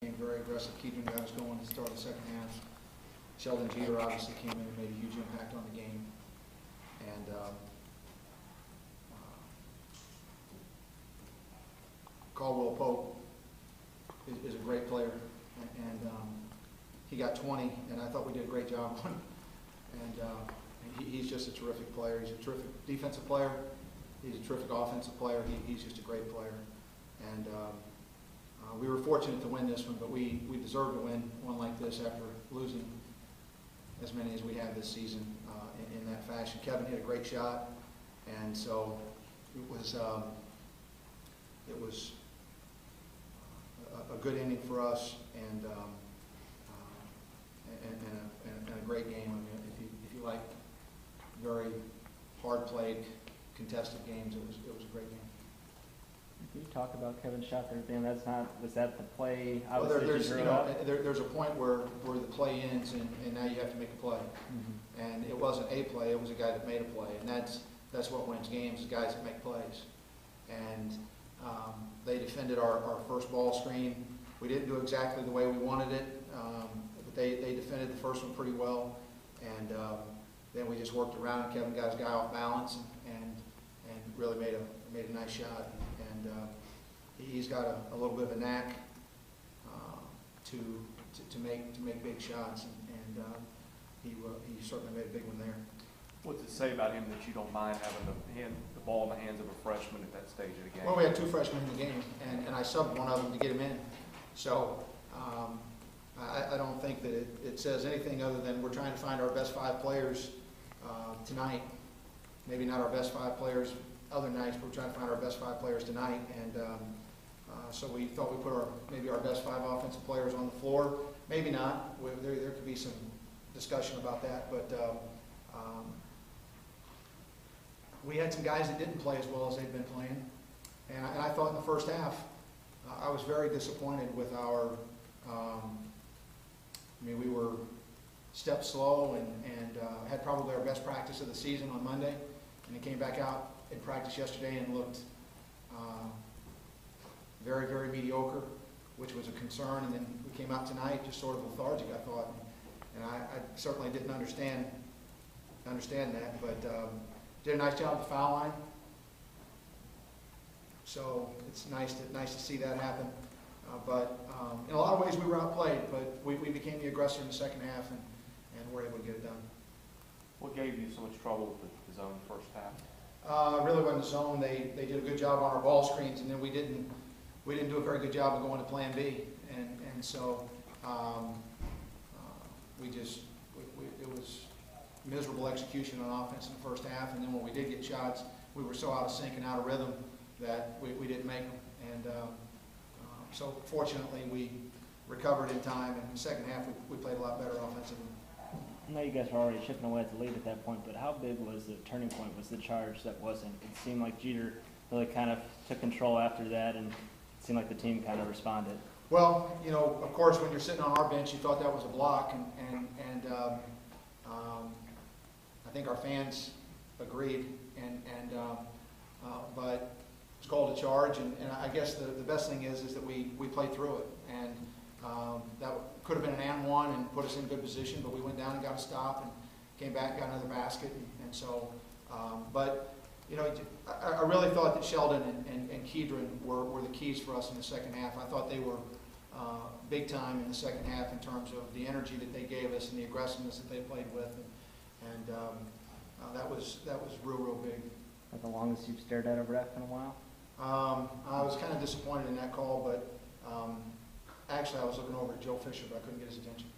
very aggressive, keeping guys going to start the second half. Sheldon Jeter obviously came in and made a huge impact on the game. And Caldwell Pope is a great player, and he got 20, and I thought we did a great job on him. And he's just a terrific player. He's a terrific defensive player. He's a terrific offensive player. He's just a great player. And we were fortunate to win this one, but we deserved to win one like this after losing as many as we have this season in that fashion. Kevin hit a great shot, and so it was a good inning for us, and a great game. I mean, if you like very hard played, contested games, it was a great game. Can you talk about Kevin's shot there, Dan? Was that the play? Well, there's a point where the play ends, and now you have to make a play. Mm-hmm. And it wasn't a play; it was a guy that made a play, and that's what wins games: is guys that make plays. And they defended our first ball screen. We didn't do exactly the way we wanted it, but they defended the first one pretty well, and then we just worked around. Kevin got his guy off balance and really made a nice shot. And he's got a little bit of a knack to make big shots, and he certainly made a big one there. What's it say about him that you don't mind having the ball in the hands of a freshman at that stage of the game? Well, we had 2 freshmen in the game, and I subbed one of them to get him in. So I don't think that it says anything other than we're trying to find our best 5 players tonight. Maybe not our best 5 players other nights, but we're trying to find our best 5 players tonight. And so we thought we put maybe our best 5 offensive players on the floor. Maybe not. There could be some discussion about that, but we had some guys that didn't play as well as they've been playing. And I thought in the first half, I was very disappointed with our, we were steps slow and had probably our best practice of the season on Monday. And it came back out in practice yesterday and looked very, very mediocre, which was a concern. And then we came out tonight just sort of lethargic, I thought. And I certainly didn't understand that, but did a nice job at the foul line. So it's nice to see that happen. But in a lot of ways we were outplayed, but we became the aggressor in the second half and were able to get it done. What gave you so much trouble with the zone first half? Really wasn't the zone. They did a good job on our ball screens, and then we didn't do a very good job of going to plan B. And so it was miserable execution on offense in the first half, and then when we did get shots, we were so out of sync and out of rhythm that we didn't make them. And so fortunately we recovered in time, and in the second half we played a lot better offensively. I know you guys were already chipping away at the lead at that point, but how big was the turning point, was the charge that wasn't? It seemed like Jeter really kind of took control after that, and it seemed like the team kind of responded. Well, of course, when you're sitting on our bench, you thought that was a block, and I think our fans agreed, but it's called a charge, and I guess the best thing is that we played through it, and that could have been an and one and put us in a good position, but we went down and got a stop and came back, got another basket, and so, but I really thought that Sheldon and Kedron were the keys for us in the second half. I thought they were big time in the second half in terms of the energy that they gave us and the aggressiveness that they played with, and that was real big. Like the longest you've stared at a ref in a while? I was kind of disappointed in that call, but actually I was looking over at Joe Fisher, but I couldn't get his attention.